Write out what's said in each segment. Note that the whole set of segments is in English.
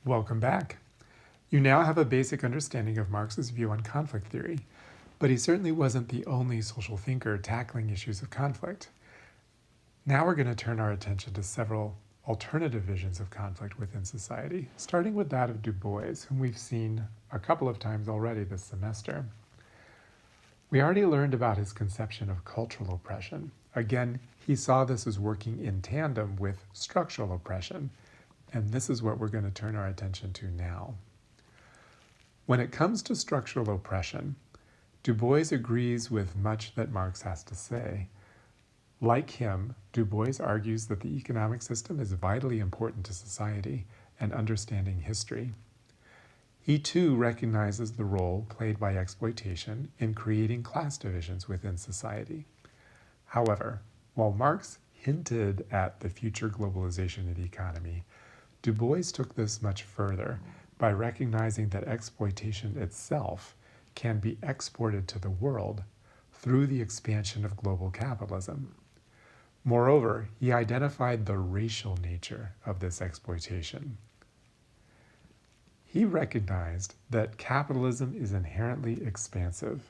Welcome back. You now have a basic understanding of Marx's view on conflict theory, but he certainly wasn't the only social thinker tackling issues of conflict. Now we're going to turn our attention to several alternative visions of conflict within society, starting with that of Du Bois, whom we've seen a couple of times already this semester. We already learned about his conception of cultural oppression. Again, he saw this as working in tandem with structural oppression, and this is what we're going to turn our attention to now. When it comes to structural oppression, Du Bois agrees with much that Marx has to say. Like him, Du Bois argues that the economic system is vitally important to society and understanding history. He too recognizes the role played by exploitation in creating class divisions within society. However, while Marx hinted at the future globalization of the economy, Du Bois took this much further by recognizing that exploitation itself can be exported to the world through the expansion of global capitalism. Moreover, he identified the racial nature of this exploitation. He recognized that capitalism is inherently expansive.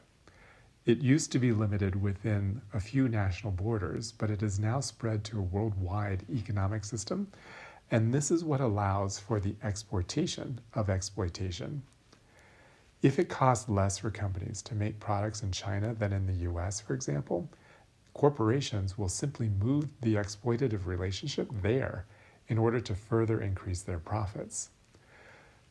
It used to be limited within a few national borders, but it is now spread to a worldwide economic system, and this is what allows for the exportation of exploitation. If it costs less for companies to make products in China than in the US, for example, corporations will simply move the exploitative relationship there in order to further increase their profits.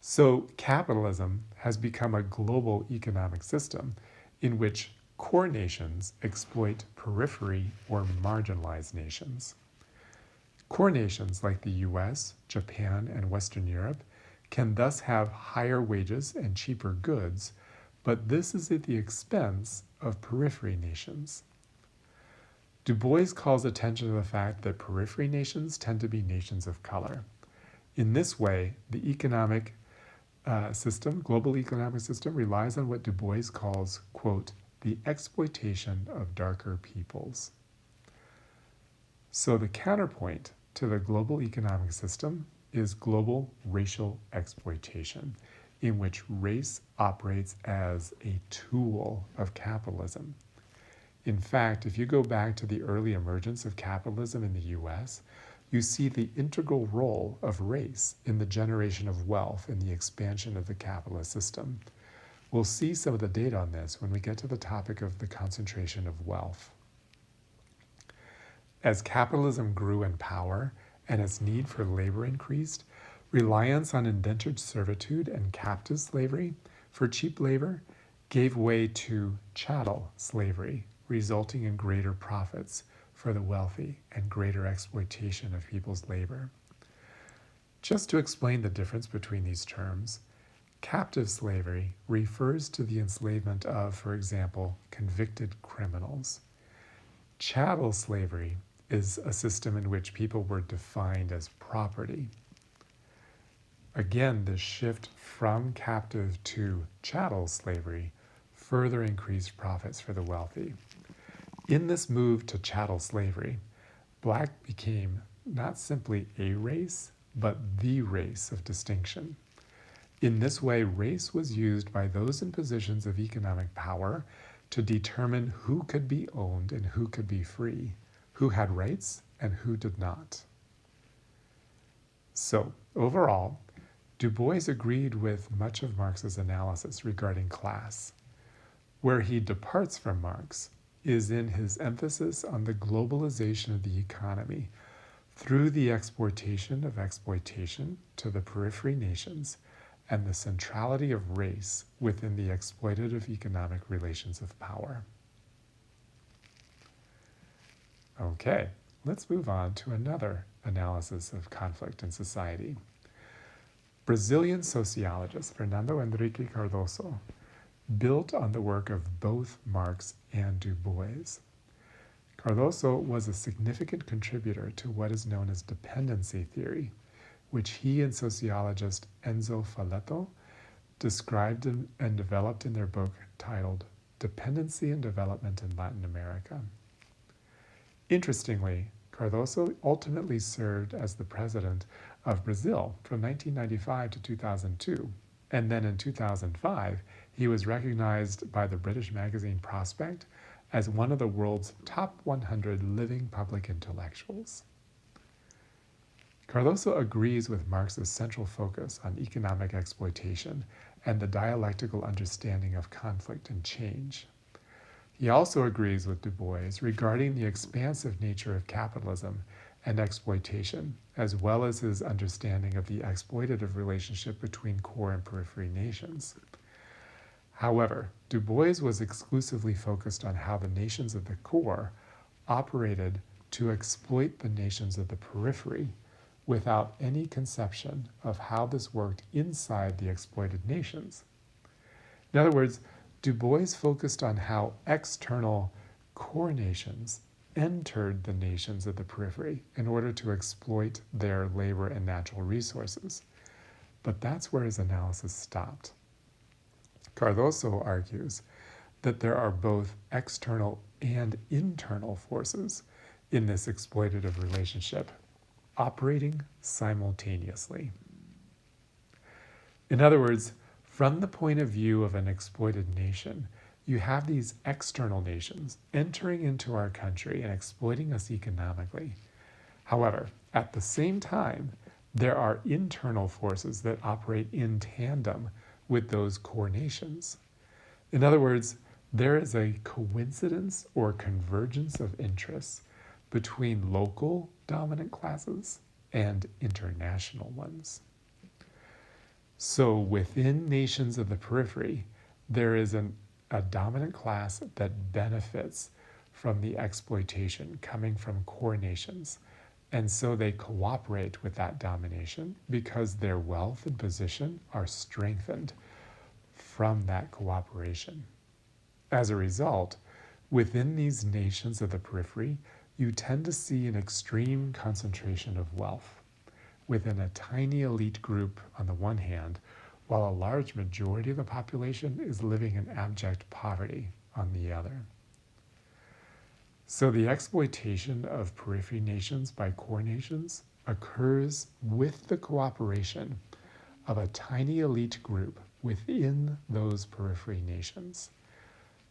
So capitalism has become a global economic system in which core nations exploit periphery or marginalized nations. Core nations like the US, Japan, and Western Europe can thus have higher wages and cheaper goods, but this is at the expense of periphery nations. Du Bois calls attention to the fact that periphery nations tend to be nations of color. In this way, the economic global economic system relies on what Du Bois calls, quote, the exploitation of darker peoples. So the counterpoint to the global economic system is global racial exploitation, in which race operates as a tool of capitalism. In fact, if you go back to the early emergence of capitalism in the US, you see the integral role of race in the generation of wealth and the expansion of the capitalist system. We'll see some of the data on this when we get to the topic of the concentration of wealth. As capitalism grew in power and its need for labor increased, reliance on indentured servitude and captive slavery for cheap labor gave way to chattel slavery, resulting in greater profits for the wealthy and greater exploitation of people's labor. Just to explain the difference between these terms, captive slavery refers to the enslavement of, for example, convicted criminals. Chattel slavery is a system in which people were defined as property. Again, the shift from captive to chattel slavery further increased profits for the wealthy. In this move to chattel slavery, black became not simply a race, but the race of distinction. In this way, race was used by those in positions of economic power to determine who could be owned and who could be free, who had rights and who did not. So, overall, Du Bois agreed with much of Marx's analysis regarding class. Where he departs from Marx is in his emphasis on the globalization of the economy through the exportation of exploitation to the periphery nations and the centrality of race within the exploitative economic relations of power. Okay, let's move on to another analysis of conflict in society. Brazilian sociologist Fernando Henrique Cardoso built on the work of both Marx and Du Bois. Cardoso was a significant contributor to what is known as dependency theory, which he and sociologist Enzo Faletto described and developed in their book titled Dependency and Development in Latin America. Interestingly, Cardoso ultimately served as the president of Brazil from 1995 to 2002. And then in 2005, he was recognized by the British magazine Prospect as one of the world's top 100 living public intellectuals. Cardoso agrees with Marx's central focus on economic exploitation and the dialectical understanding of conflict and change. He also agrees with Du Bois regarding the expansive nature of capitalism and exploitation, as well as his understanding of the exploitative relationship between core and periphery nations. However, Du Bois was exclusively focused on how the nations of the core operated to exploit the nations of the periphery without any conception of how this worked inside the exploited nations. In other words, Du Bois focused on how external core nations entered the nations of the periphery in order to exploit their labor and natural resources. But that's where his analysis stopped. Cardoso argues that there are both external and internal forces in this exploitative relationship, operating simultaneously. In other words, from the point of view of an exploited nation, you have these external nations entering into our country and exploiting us economically. However, at the same time, there are internal forces that operate in tandem with those core nations. In other words, there is a coincidence or convergence of interests between local dominant classes and international ones. So within nations of the periphery, there is a dominant class that benefits from the exploitation coming from core nations. And so they cooperate with that domination because their wealth and position are strengthened from that cooperation. As a result, within these nations of the periphery, you tend to see an extreme concentration of wealth within a tiny elite group on the one hand, while a large majority of the population is living in abject poverty on the other. So the exploitation of periphery nations by core nations occurs with the cooperation of a tiny elite group within those periphery nations.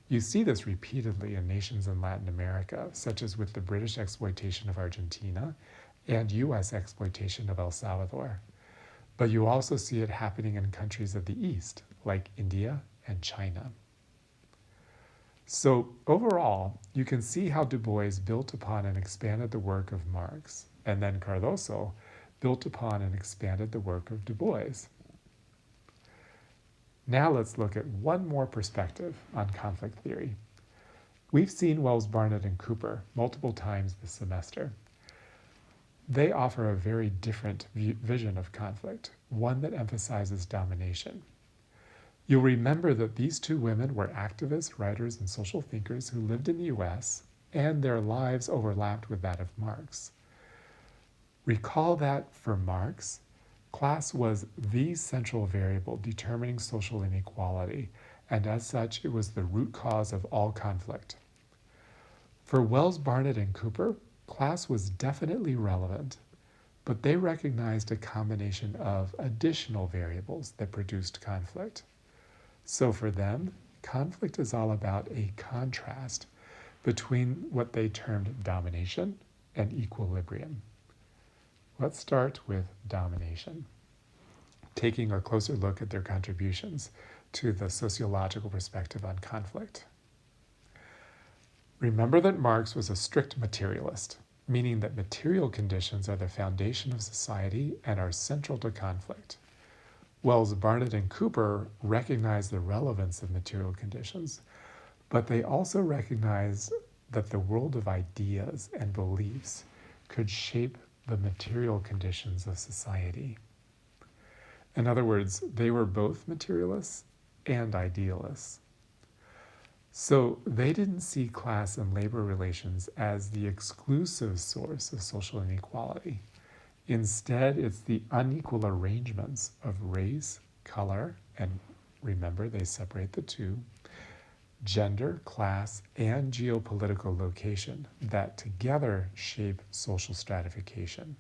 You see this repeatedly in nations in Latin America, such as with the British exploitation of Argentina and US exploitation of El Salvador. But you also see it happening in countries of the East, like India and China. So overall, you can see how Du Bois built upon and expanded the work of Marx, and then Cardoso built upon and expanded the work of Du Bois. Now let's look at one more perspective on conflict theory. We've seen Wells, Barnett, and Cooper multiple times this semester. They offer a very different vision of conflict, one that emphasizes domination. You'll remember that these two women were activists, writers, and social thinkers who lived in the US, and their lives overlapped with that of Marx. Recall that for Marx, class was the central variable determining social inequality, and as such, it was the root cause of all conflict. For Wells, Barnett, and Cooper, class was definitely relevant, but they recognized a combination of additional variables that produced conflict. So for them, conflict is all about a contrast between what they termed domination and equilibrium. Let's start with domination, taking a closer look at their contributions to the sociological perspective on conflict. Remember that Marx was a strict materialist, meaning that material conditions are the foundation of society and are central to conflict. Wells, Barnett, and Cooper recognize the relevance of material conditions, but they also recognize that the world of ideas and beliefs could shape the material conditions of society. In other words, they were both materialists and idealists. So they didn't see class and labor relations as the exclusive source of social inequality. Instead, it's the unequal arrangements of race, color, and remember they separate the two, gender, class, and geopolitical location that together shape social stratification.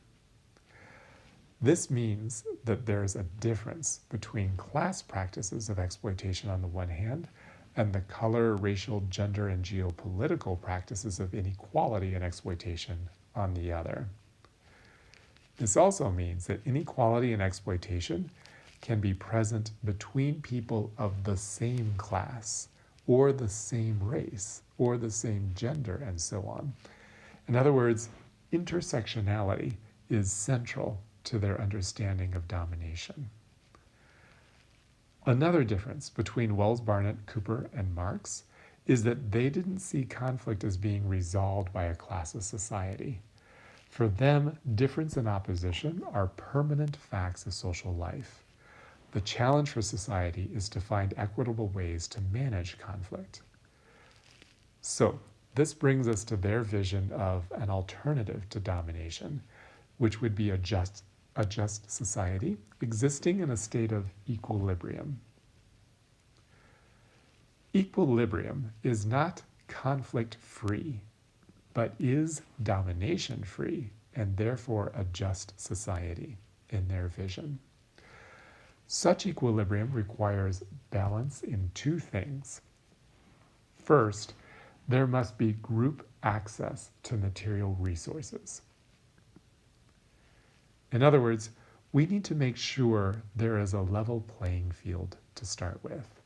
This means that there's a difference between class practices of exploitation on the one hand and the color, racial, gender, and geopolitical practices of inequality and exploitation on the other. This also means that inequality and exploitation can be present between people of the same class, or the same race, or the same gender, and so on. In other words, intersectionality is central to their understanding of domination. Another difference between Wells, Barnett, Cooper, and Marx is that they didn't see conflict as being resolved by a classist society. For them, difference and opposition are permanent facts of social life. The challenge for society is to find equitable ways to manage conflict. So, this brings us to their vision of an alternative to domination, which would be a just society existing in a state of equilibrium. Equilibrium is not conflict-free, but is domination-free, and therefore a just society in their vision. Such equilibrium requires balance in two things. First, there must be group access to material resources. In other words, we need to make sure there is a level playing field to start with.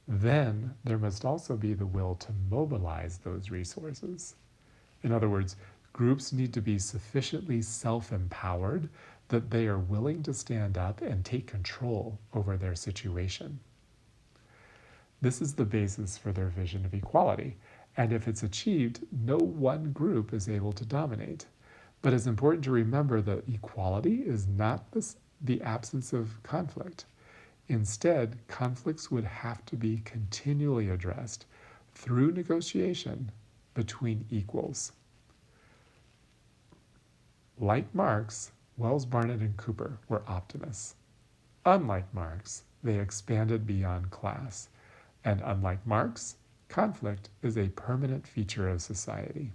Then there must also be the will to mobilize those resources. In other words, groups need to be sufficiently self-empowered that they are willing to stand up and take control over their situation. This is the basis for their vision of equality, and if it's achieved, no one group is able to dominate. But it's important to remember that equality is not the absence of conflict. Instead, conflicts would have to be continually addressed through negotiation between equals. Like Marx, Wells, Barnett, and Cooper were optimists. Unlike Marx, they expanded beyond class. And unlike Marx, conflict is a permanent feature of society.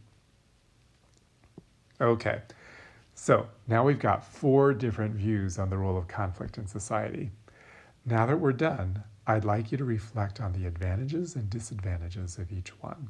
Okay, so now we've got 4 different views on the role of conflict in society. Now that we're done, I'd like you to reflect on the advantages and disadvantages of each one.